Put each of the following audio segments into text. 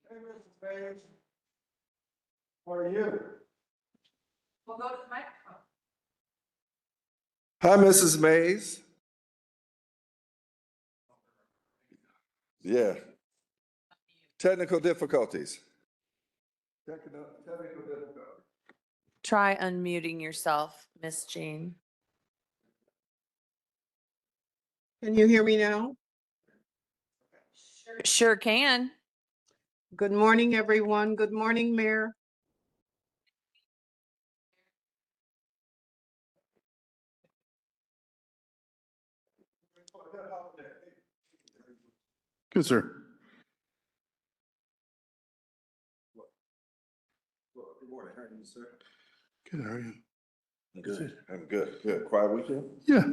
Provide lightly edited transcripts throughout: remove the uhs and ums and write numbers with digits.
Hey, Mrs. Page. How are you? We'll go to the microphone. Hi, Mrs. Mays. Yeah. Technical difficulties. Technical difficulties. Try unmuting yourself, Miss Jean. Can you hear me now? Sure can. Good morning, everyone. Good morning, Mayor. Good, sir. Good morning. How are you, sir? Good, how are you? Good. I'm good. Good. Quiet weekend? Yeah.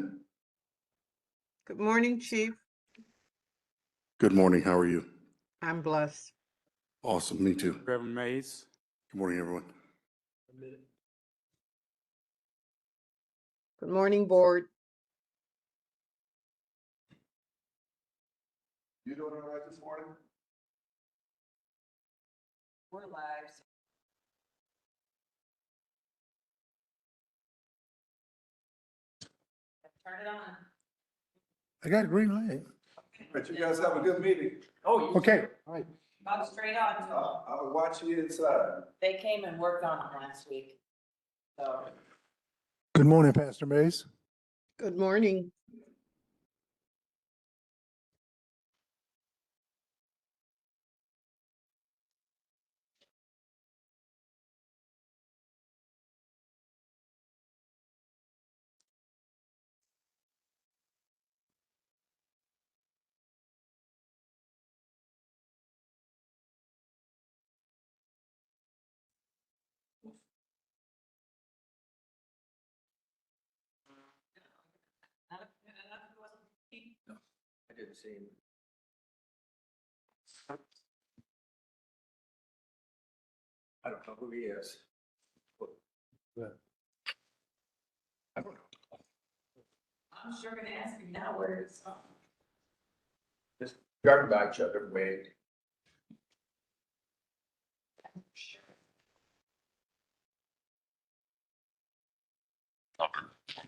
Good morning, Chief. Good morning, how are you? I'm blessed. Awesome, me too. Reverend Mays. Good morning, everyone. Good morning, Board. You doing all right this morning? We're live. Turn it on. I got a green light. But you guys have a good meeting. Oh, Okay, all right. Go straight on to them. I'll watch you inside. They came and worked on it last week. So, Good morning, Pastor Mays. Good morning. I didn't see him. I don't know who he is. I don't know. I'm sure gonna ask you now where it's from. Just driving by each other, waved.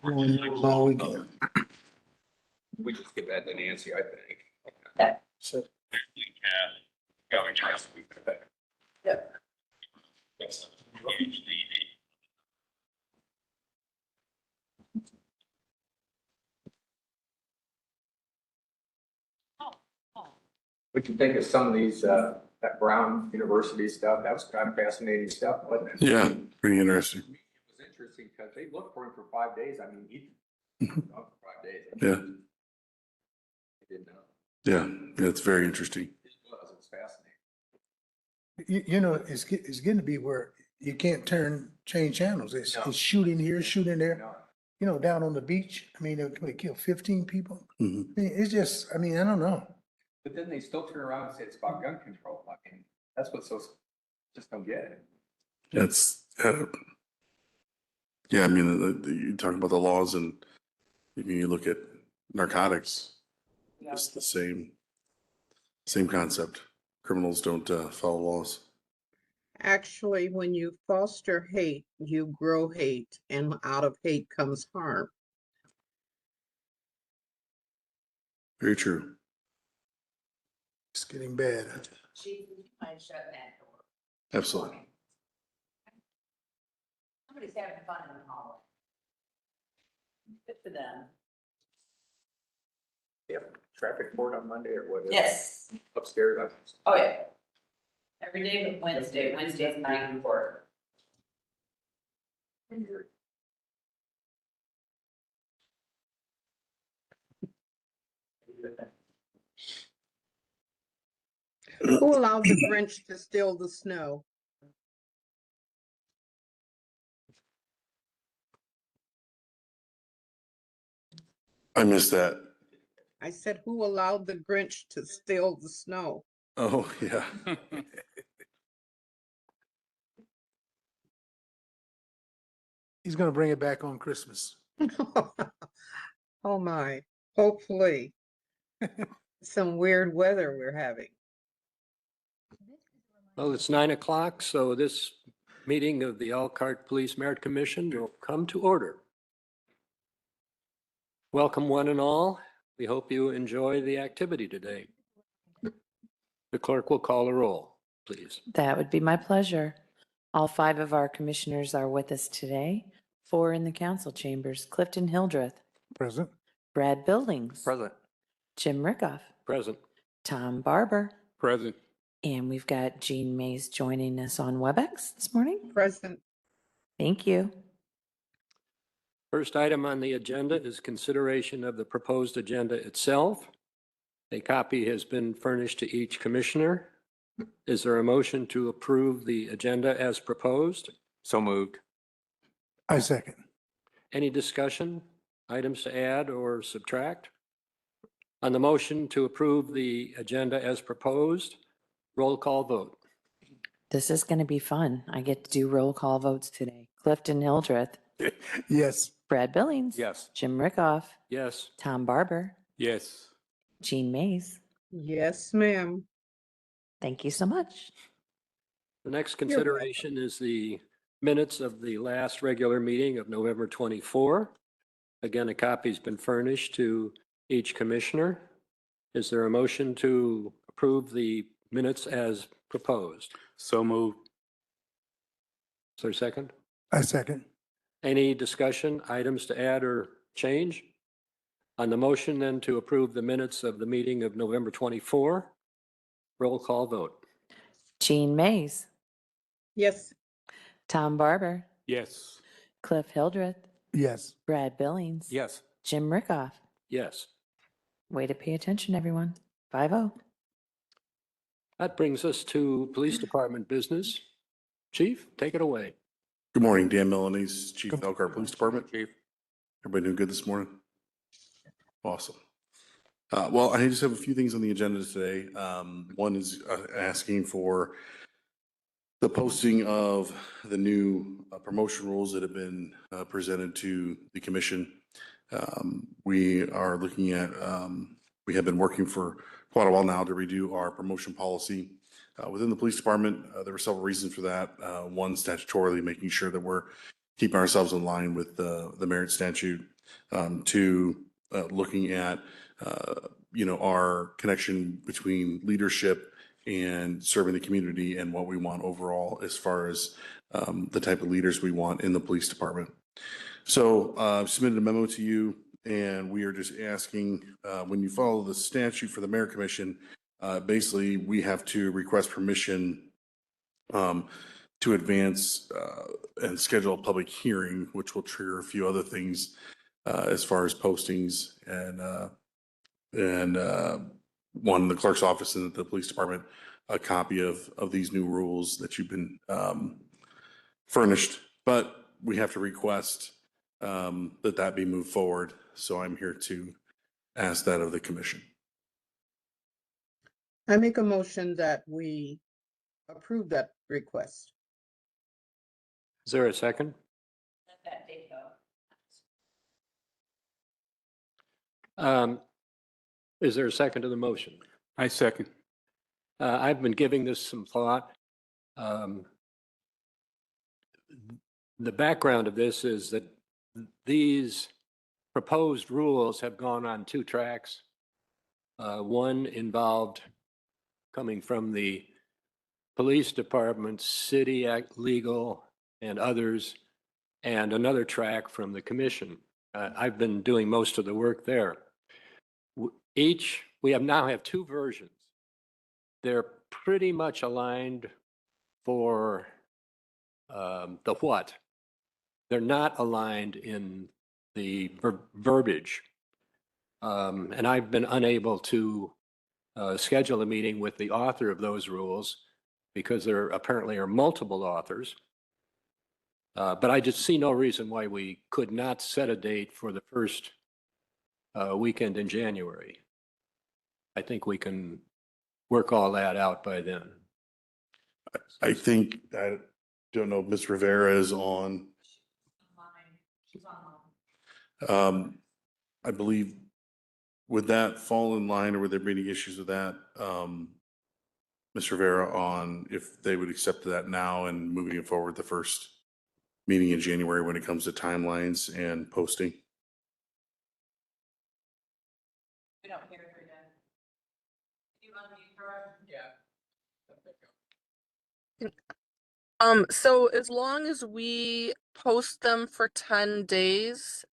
All weekend. We just give that to Nancy, I think. So, Yep. What you think of some of these, that Brown University stuff? That was kind of fascinating stuff, wasn't it? yeah, pretty interesting. It was interesting because they looked for him for 5 days. I mean, he, for 5 days. Yeah. I didn't know. Yeah, it's very interesting. It was fascinating. You know, it's getting to be where you can't change channels. No. It's shooting here, shooting there, No. you know, down on the beach. I mean, they killed 15 people. Mhm. I mean, it's just, I mean, I don't know. But then they still turn around and say it's about gun control. I mean, that's what's so, just don't get it. That's, yeah, I mean, you talk about the laws and you look at narcotics, it's the same concept. Criminals don't follow laws. Actually, when you foster hate, you grow hate, and out of hate comes harm. Very true. It's getting bad. Chief, would you mind shutting that door? Absolutely. Somebody's having fun in the hallway. Good for them. Yeah, traffic court on Monday or what? Yes. Upstairs. Oh, yeah. Every day but Wednesday. Wednesday's night before. Who allowed the Grinch to steal the snow? I missed that. I said, who allowed the Grinch to steal the snow? Oh, yeah. He's gonna bring it back on Christmas. Oh my, hopefully. Some weird weather we're having. This is a Well, it's 9 o'clock, so this meeting of the Elkhart Police Merit Commission will come to order. Welcome one and all. We hope you enjoy the activity today. The clerk will call the roll, please. That would be my pleasure. All 5 of our commissioners are with us today. 4 in the council chambers: Clifton Hildreth, Present. Brad Billings, Present. Jim Rickoff, Present. Tom Barber, Present. and we've got Jean Mays joining us on WebEx this morning. Present. Thank you. First item on the agenda is consideration of the proposed agenda itself. A copy has been furnished to each commissioner. Is there a motion to approve the agenda as proposed? So moved. I second. Any discussion, items to add or subtract? On the motion to approve the agenda as proposed, roll call vote. This is going to be fun. I get to do roll call votes today. Clifton Hildreth, Yes. Brad Billings, Yes. Jim Rickoff, Yes. Tom Barber, Yes. Jean Mays. Yes, ma'am. Thank you so much. The next welcome. consideration is the minutes of the last regular meeting of November 24. Again, a copy's been furnished to each commissioner. Is there a motion to approve the minutes as proposed? So moved. Is there a second? I second. Any discussion, items to add or change? On the motion then to approve the minutes of the meeting of November 24, roll call vote. Jean Mays, Yes. Tom Barber, Yes. Cliff Hildreth, Yes. Brad Billings. Yes. Jim Rickoff. Yes. Way to pay attention, everyone. 5-0. That brings us to Police Department business. Chief, take it away. Good morning, Dan Milanese, Chief of Good- Elkhart Police Department. Chief. Everybody doing good this morning? Awesome. Well, I just have a few things on the agenda today. One is asking for the posting of the new promotion rules that have been presented to the commission. We are looking at, we have been working for quite a while now to redo our promotion policy. Within the police department, there were several reasons for that. One, statutorily, making sure that we're keeping ourselves in line with the merit statute. Two, looking at, our connection between leadership and serving the community and what we want overall as far as the type of leaders we want in the police department. So I've submitted a memo to you, and we are just asking, when you follow the statute for the Merit Commission, basically we have to request permission to advance and schedule a public hearing, which will trigger a few other things as far as postings and one in the clerk's office and the police department, a copy of these new rules that you've been furnished. But we have to request that be moved forward. So I'm here to ask that of the commission. I make a motion that we approve that request. Is there a second? Let that date go. Is there a second to the motion? I second. I've been giving this some thought. The background of this is that these proposed rules have gone on 2 tracks. One involved coming from the police department, city legal, and others, and another track from the commission. I've been doing most of the work there. We now have 2 versions. They're pretty much aligned for the what. They're not aligned in the verbiage. And I've been unable to schedule a meeting with the author of those rules because there apparently are multiple authors. But I just see no reason why we could not set a date for the first weekend in January. I think we can work all that out by then. I think, I don't know if Ms. Rivera is on. She's online. I believe, would that fall in line or would there be any issues with that? Ms. Rivera on if they would accept that now and moving it forward the first meeting in January when it comes to timelines and posting. We don't hear her yet. You unmute her? Yeah. So as long as we post them for 10 days,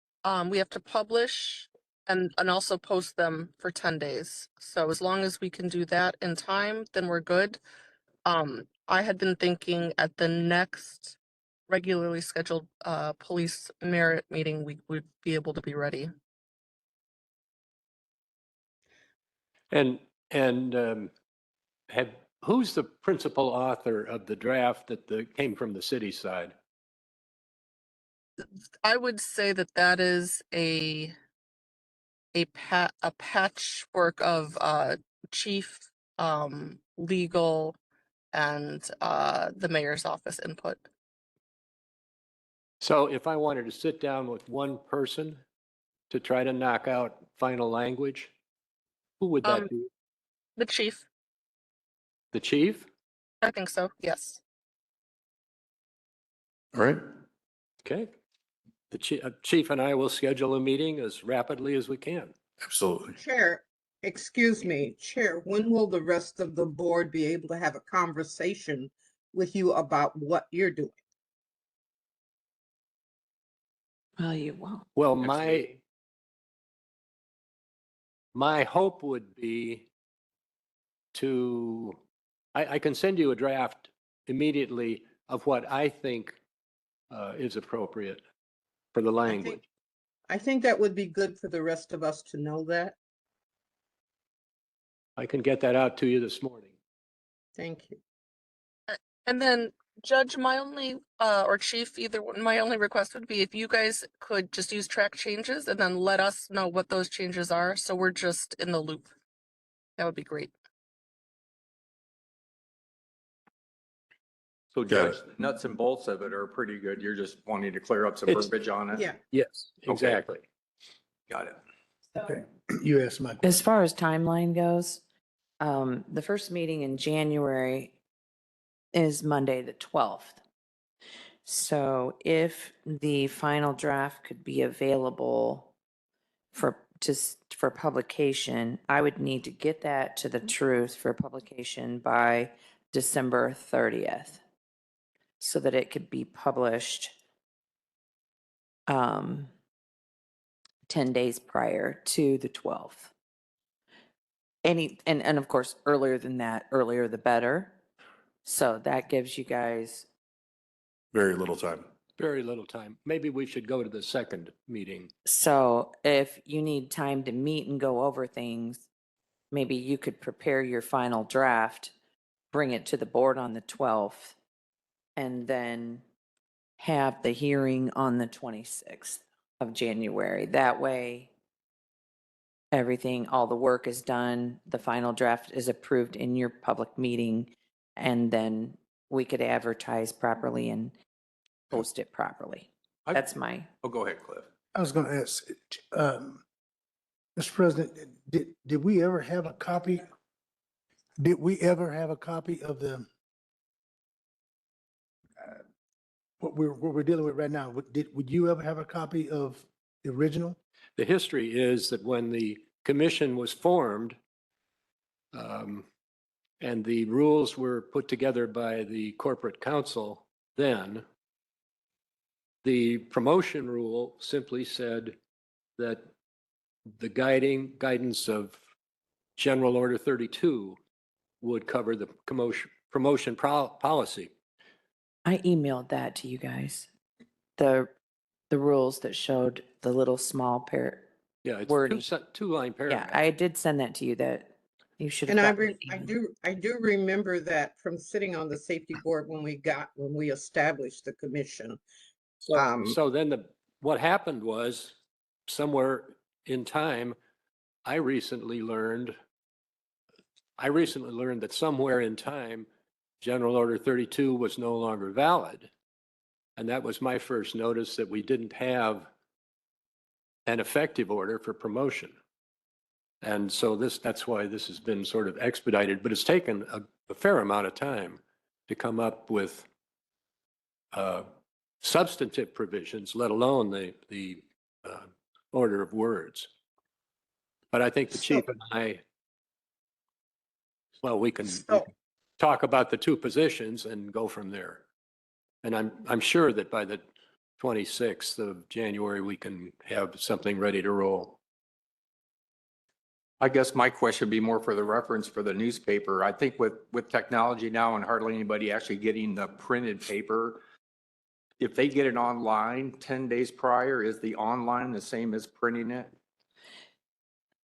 we have to publish and also post them for 10 days. So as long as we can do that in time, then we're good. I had been thinking at the next regularly scheduled police merit meeting, we would be able to be ready. And who's the principal author of the draft that came from the city side? I would say that that is a patchwork of chief, legal, and the mayor's office input. So if I wanted to sit down with one person to try to knock out final language, who would that be? The chief, The chief? I think so, yes. All right. Okay. The chief and I will schedule a meeting as rapidly as we can. Absolutely. Chair, excuse me, Chair, when will the rest of the board be able to have a conversation with you about what you're doing? Well, you won't. Well, my hope would be I can send you a draft immediately of what I think is appropriate for the language. I think that would be good for the rest of us to know that. I can get that out to you this morning. Thank you. And then Judge, my only, or Chief, either one, my only request would be if you guys could just use track changes and then let us know what those changes are, so we're just in the loop. That would be great. So Got Judge, the nuts and bolts of it are pretty good. You're just wanting to clear up some It's- verbiage on it? Yeah, Yes, Okay. exactly. Got it. Okay, you asked my question. As far as timeline goes, the first meeting in January is Monday, the 12th. So if the final draft could be available for publication, I would need to get that to the truth for publication by December 30th so that it could be published 10 days prior to the 12th. And of course, earlier than that, earlier the better. So that gives you guys, Very little time. Very little time. Maybe we should go to the second meeting. so if you need time to meet and go over things, maybe you could prepare your final draft, bring it to the board on the 12th, and then have the hearing on the 26th of January. That way, everything, all the work is done, the final draft is approved in your public meeting, and then we could advertise properly and post it properly. That's my, Oh, go ahead, Cliff. I was gonna ask, Mr. President, did we ever have a copy? Did we ever have a copy of the what we're dealing with right now? Would you ever have a copy of the original? The history is that when the commission was formed, and the rules were put together by the corporate council then, the promotion rule simply said that the guidance of General Order 32 would cover the promotion policy. I emailed that to you guys. The rules that showed the little small Yeah, it's wording. two-line Yeah, paragraph. I did send that to you that you should have. and gotten the email. I do remember that from sitting on the safety board when we established the commission. So then what happened was somewhere in time, I recently learned that somewhere in time, General Order 32 was no longer valid. And that was my first notice that we didn't have an effective order for promotion. And so that's why this has been sort of expedited, but it's taken a fair amount of time to come up with substantive provisions, let alone the order of words. But I think the chief and I, well, we can talk about the two positions and go from there. And I'm sure that by the 26th of January, we can have something ready to roll. I guess my question would be more for the reference for the newspaper. I think with technology now and hardly anybody actually getting the printed paper, if they get it online 10 days prior, is the online the same as printing it?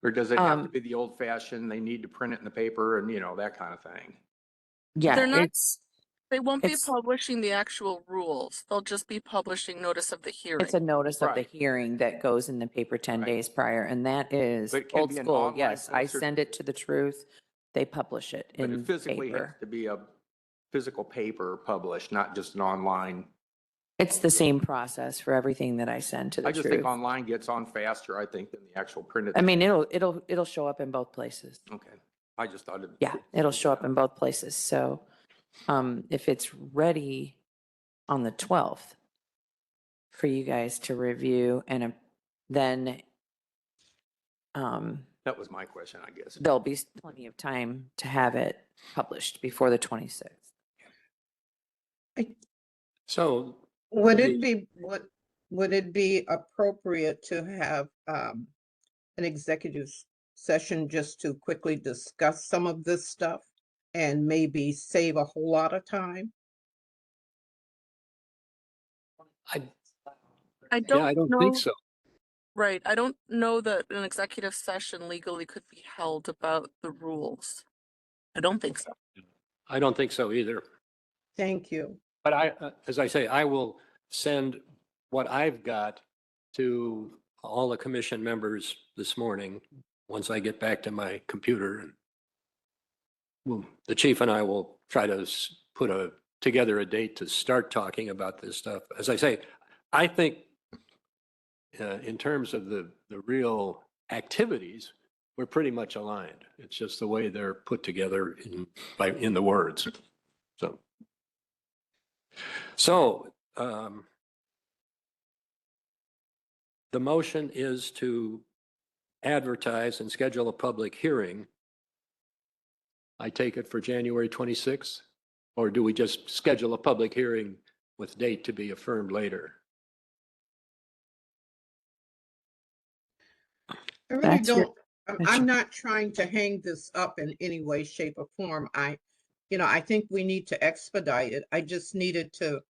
Or does it have to be the old fashioned, they need to print it in the paper and, you know, that kind of thing? Yeah, They're not- it's They won't be It's- publishing the actual rules. Th'll just be publishing notice of the hearing. a notice of the Right. hearing that goes in the paper 10 Right. days prior, and that is But it can old be an school. online Yes, I poster. send it to the Truth. They publish it But in it physically has paper. to be a physical paper published, not just an online. It's the same process for everything that I send to the I just think Truth. online gets on faster, I think, than the actual printed. I mean, it'll show up in both places. Okay, I just thought it. Yeah, it'll show up in both places. So, if it's ready on the 12th for you guys to review and then, That was my question, I guess. there'll be plenty of time to have it published before the 26th. So Would it be appropriate to have an executive session just to quickly discuss some of this stuff and maybe save a whole lot of time? I I don't don't know. think so. Right. I don't know that an executive session legally could be held about the rules. I don't think so. I don't think so either. Thank you. But as I say, I will send what I've got to all the commission members this morning, once I get back to my computer. The chief and I will try to put together a date to start talking about this stuff. As I say, I think in terms of the real activities, we're pretty much aligned. It's just the way they're put together in the words. So the motion is to advertise and schedule a public hearing. I take it for January 26th? Or do we just schedule a public hearing with date to be affirmed later? I really That's your- don't, that's I'm your- not trying to hang this up in any way, shape, or form. I think we need to expedite it. I just needed to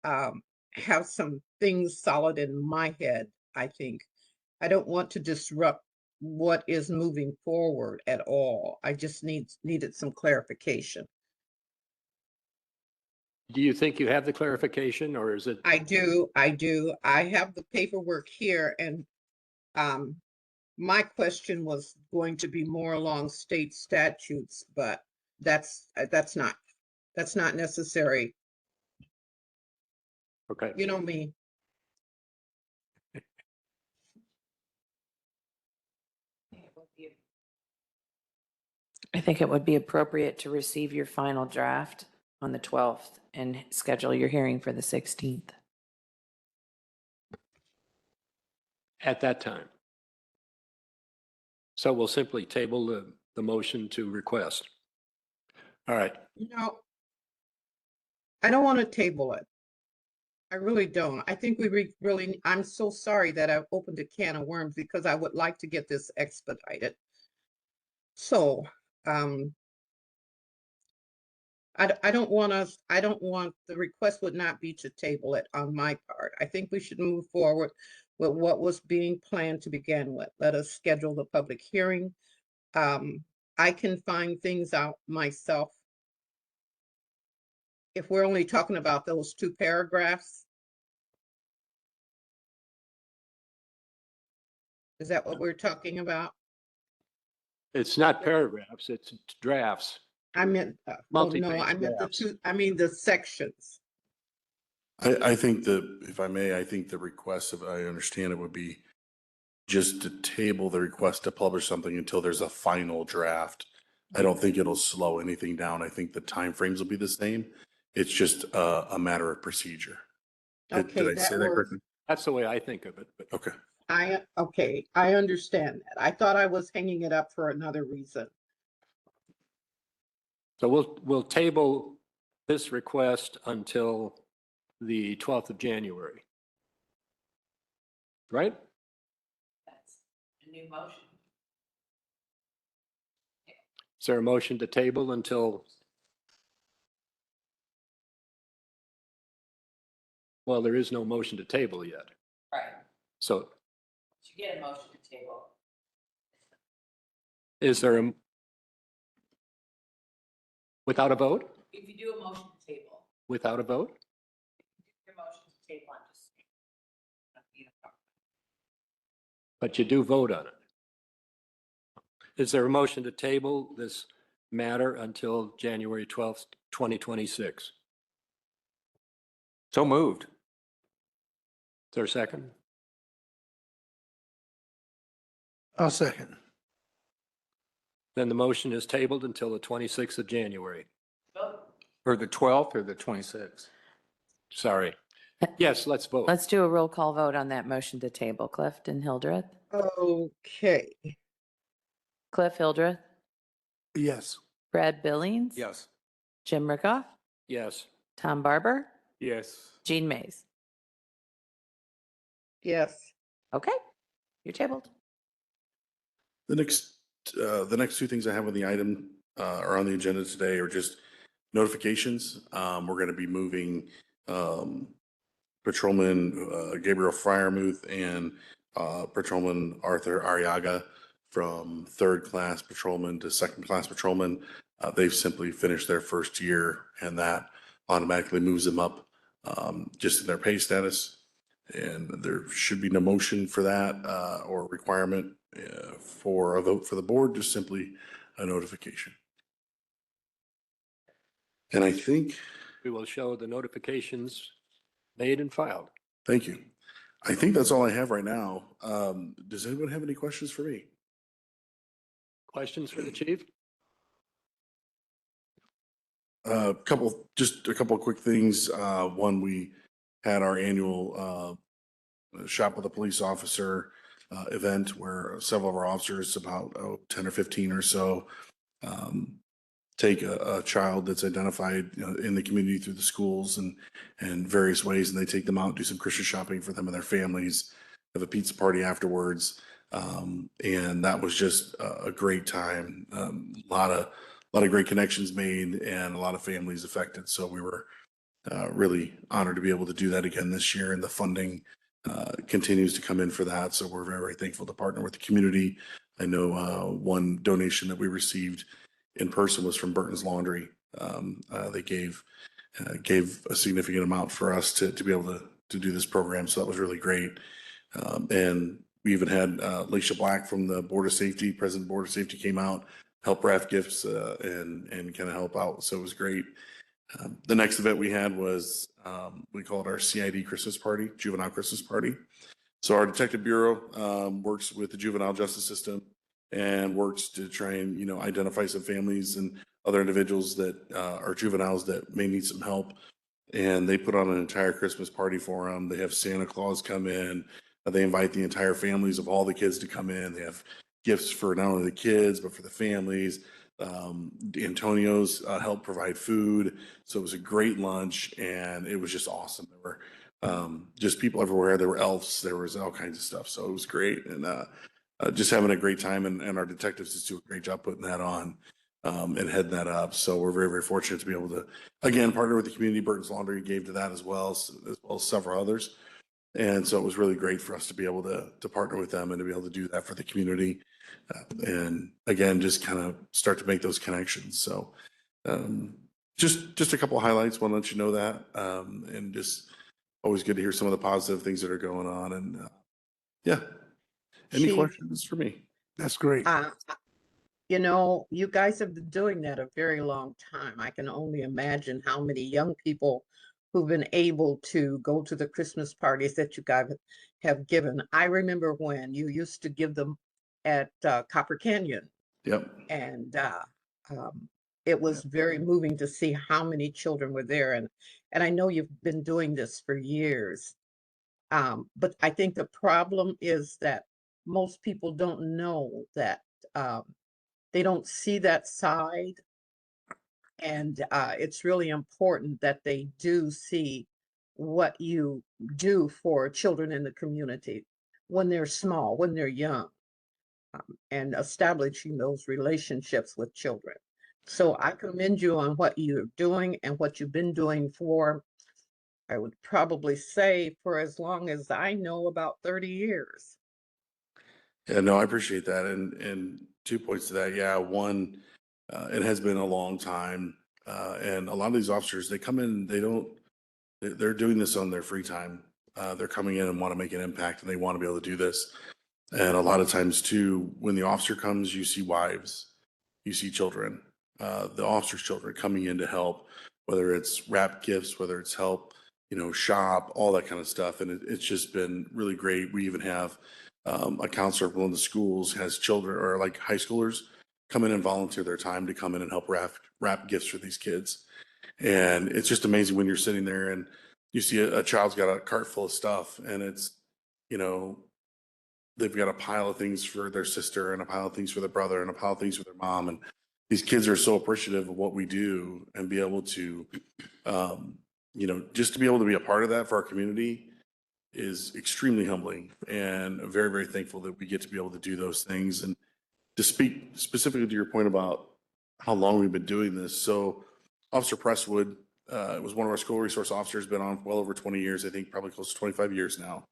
have some things solid in my head, I think. I don't want to disrupt what is moving forward at all. I just needed some clarification. Do you think you have the clarification, or is it? I do. I have the paperwork here, and my question was going to be more along state statutes, but that's not necessary. Okay. You know me. I think it would be appropriate to receive your final draft on the 12th and schedule your hearing for the 16th. At that time. So we'll simply table the motion to request. All right. I don't want to table it. I really don't. I think I'm so sorry that I've opened a can of worms because I would like to get this expedited. So, I don't want the request would not be to table it on my part. I think we should move forward with what was being planned to begin with. Let us schedule the public hearing. I can find things out myself. If we're only talking about those 2 paragraphs. Is that what we're talking about? It's not paragraphs, it's drafts. I meant, Multi-page no, I meant drafts. the sections. I think if I may, I think the request, if I understand it, would be just to table the request to publish something until there's a final draft I don't think it'll slow anything down. I think the timeframes will be the same. It's just a matter of procedure. Okay, Did I say that correctly? That's the way I think of it, but Okay. okay, I understand that. I thought I was hanging it up for another reason. so we'll table this request until the 12th of January. Right? That's a new motion. Is there a motion to table until? Well, there is no motion to table yet. Right. So You get a motion to table. is there a, without a vote? If you do a motion to table, Without a vote? your motion to table, I'm just. But you do vote on it. Is there a motion to table this matter until January 12th, 2026? So moved. Is there a second? I'll second. Then the motion is tabled until the 26th of January. Vote. Or the 12th or the 26th? Sorry. Yes, let's vote. Let's do a roll call vote on that motion to table. Clifton Hildreth? Okay, Cliff Hildreth? Yes. Brad Billings? Yes. Jim Rickoff? Yes. Tom Barber? Yes. Jean Mays? yes. Okay, you're tabled. The next two things I have on the item, or on the agenda today are just notifications. We're going to be moving, Patrolman, Gabriel Fryermuth and, Patrolman Arthur Arriaga from third class patrolman to second class patrolman. They've simply finished their first year, and that automatically moves them up, just in their pay status. And there should be no motion for that, or requirement, for a vote for the board, just simply a notification. And I think, We will show the notifications made and filed. thank you. I think that's all I have right now. Does anyone have any questions for me? Questions for the chief? Just a couple of quick things. One, we had our annual Shop with a Police Officer event where several of our officers, about 10 or 15 or so, take a child that's identified, in the community through the schools and various ways, and they take them out, do some Christmas shopping for them and their families, have a pizza party afterwards. And that was just a great time. A lot of great connections made and a lot of families affected. So we were really honored to be able to do that again this year, and the funding continues to come in for that. So we're very, very thankful to partner with the community. I know one donation that we received in person was from Burton's Laundry. They gave a significant amount for us to be able to do this program. So that was really great. And we even had Laisha Black from the Board of Safety, President of Board of Safety, came out, help wrap gifts, and kind of help out. So it was great. The next event we had was, we called our CID Christmas Party, Juvenile Christmas Party. So our Detective Bureau works with the juvenile justice system and works to try and, identify some families and other individuals that are juveniles that may need some help. And they put on an entire Christmas party for them. They have Santa Claus come in. They invite the entire families of all the kids to come in. They have gifts for not only the kids, but for the families. The Antonios helped provide food. So it was a great lunch, and it was just awesome. There were just people everywhere. There were elves. There was all kinds of stuff. So it was great. And just having a great time. And our detectives just do a great job putting that on and heading that up. So we're very, very fortunate to be able to, again, partner with the community. Burton's Laundry gave to that as well as several others. And so it was really great for us to be able to partner with them and to be able to do that for the community. And again, just kind of start to make those connections. So just a couple of highlights. Want to let you know that. And just always good to hear some of the positive things that are going on. And yeah. Any Chief, questions for me? That's great. You guys have been doing that a very long time. I can only imagine how many young people who've been able to go to the Christmas parties that you guys have given. I remember when you used to give them at Copper Canyon, Yep. and it was very moving to see how many children were there. And I know you've been doing this for years. But I think the problem is that most people don't know that um, they don't see that side. And it's really important that they do see what you do for children in the community when they're small, when they're young, and establishing those relationships with children. So I commend you on what you're doing and what you've been doing for, I would probably say, for as long as I know, about 30 years. Yeah, no, I appreciate that. And 2 points to that. Yeah, one, it has been a long time. And a lot of these officers, they come in, they're doing this on their free time. They're coming in and want to make an impact and they want to be able to do this. And a lot of times too, when the officer comes, you see wives, you see children, the officer's children coming in to help, whether it's wrap gifts, whether it's help, shop, all that kind of stuff. And it's just been really great. We even have a counselor of one of the schools has children or like high schoolers come in and volunteer their time to come in and help wrap gifts for these kids. And it's just amazing when you're sitting there and you see a child's got a cart full of stuff and it's, they've got a pile of things for their sister and a pile of things for their brother and a pile of things for their mom. And these kids are so appreciative of what we do and be able to, just to be able to be a part of that for our community is extremely humbling and very, very thankful that we get to be able to do those things. And to speak specifically to your point about how long we've been doing this. So Officer Presswood was one of our school resource officers, been on well over 20 years, I think probably close to 25 years now.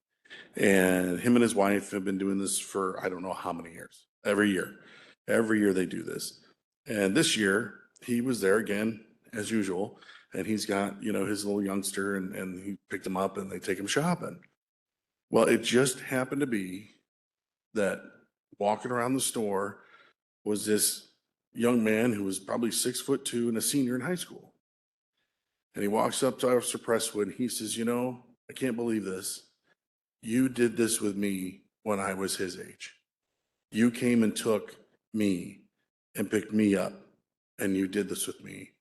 And him and his wife have been doing this for, I don't know how many years, every year they do this. And this year he was there again, as usual. And he's got, his little youngster and he picked him up and they take him shopping. Well, it just happened to be that walking around the store was this young man who was probably 6'2" and a senior in high school. And he walks up to Officer Presswood and he says, I can't believe this. You did this with me when I was his age. You came and took me and picked me up and you did this with me.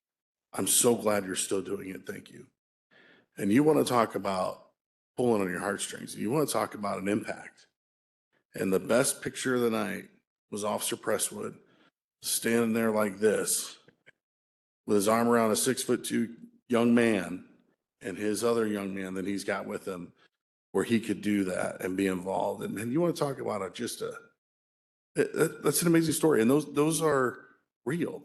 I'm so glad you're still doing it. Thank you. And you want to talk about pulling on your heartstrings. You want to talk about an impact. And the best picture of the night was Officer Presswood standing there like this with his arm around a 6'2" young man and his other young man that he's got with him where he could do that and be involved. And you want to talk about that's an amazing story. And those are real.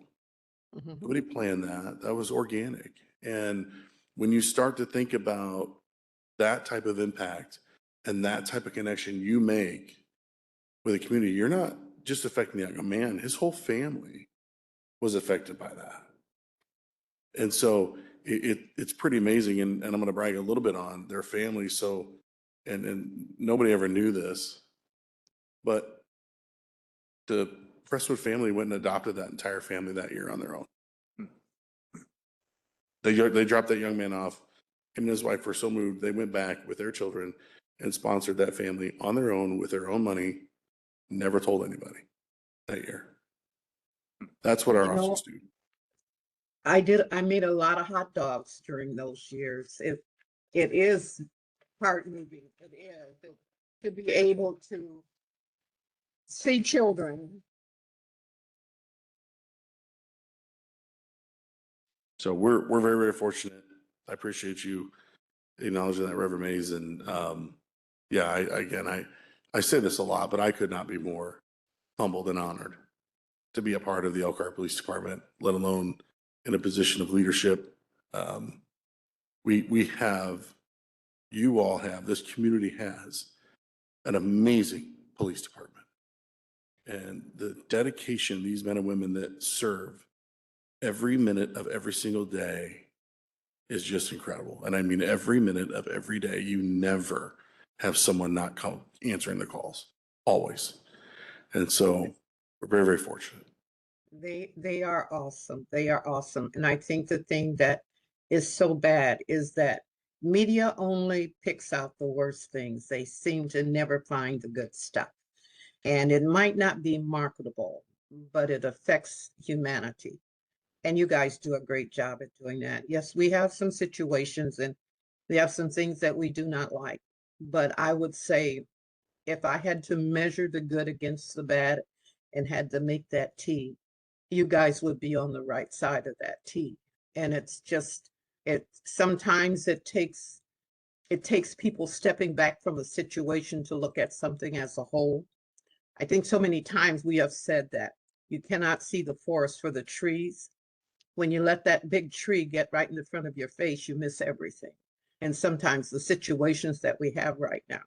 Nobody planned that. That was organic. And when you start to think about that type of impact and that type of connection you make with a community, you're not just affecting the young man, his whole family was affected by that. And so it's pretty amazing. And I'm going to brag a little bit on their family. So, and nobody ever knew this, but the Presswood family went and adopted that entire family that year on their own. They dropped that young man off. Him and his wife were so moved, they went back with their children and sponsored that family on their own with their own money. Never told anybody that year. That's what our officers do. I made a lot of hot dogs during those years. It is heart moving. It is to be able to see children. So we're very, very fortunate. I appreciate you acknowledging that, Reverend Mays. And I say this a lot, but I could not be more humbled and honored to be a part of the Elkhart Police Department, let alone in a position of leadership. You all have, this community has an amazing police department. And the dedication, these men and women that serve every minute of every single day is just incredible. And I mean, every minute of every day, you never have someone not answering the calls, always. And so we're very, very fortunate. They are awesome. They are awesome. And I think the thing that is so bad is that media only picks out the worst things. They seem to never find the good stuff. And it might not be marketable, but it affects humanity. And you guys do a great job at doing that. Yes, we have some situations and we have some things that we do not like. But I would say if I had to measure the good against the bad and had to make that T, you guys would be on the right side of that T. And it's just, sometimes it takes people stepping back from a situation to look at something as a whole. I think so many times we have said that you cannot see the forest for the trees. When you let that big tree get right in the front of your face, you miss everything. And sometimes the situations that we have right now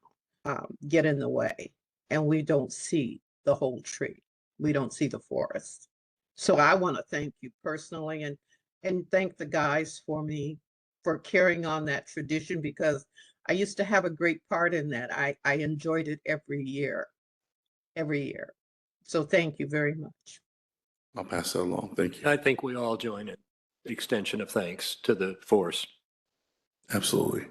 get in the way and we don't see the whole tree. We don't see the forest. So I want to thank you personally and thank the guys for carrying on that tradition, because I used to have a great part in that. I enjoyed it every year. So thank you very much. I'll pass that along. Thank you. I think we all join in the extension of thanks to the force. Absolutely.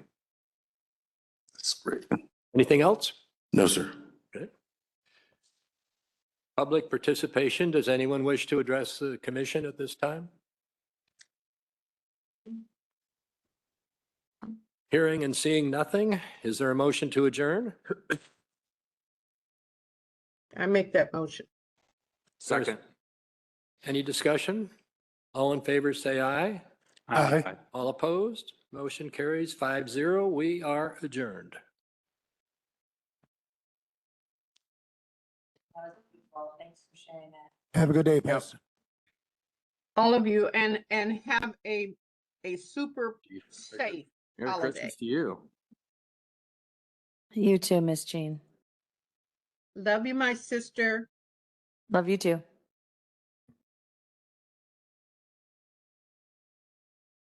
That's great. Anything else? No, sir. Good. Public participation. Does anyone wish to address the commission at this time? Hearing and seeing nothing, is there a motion to adjourn? I make that motion. Second. Any discussion? All in favor, say aye. Aye. All opposed? Motion carries 5-0. We are adjourned. Well, thanks for sharing that. Have a good day, Pastor. All of you, and have a super safe Merry holiday. Christmas to you. You too, Miss Jean. Love you, my sister. Love you too.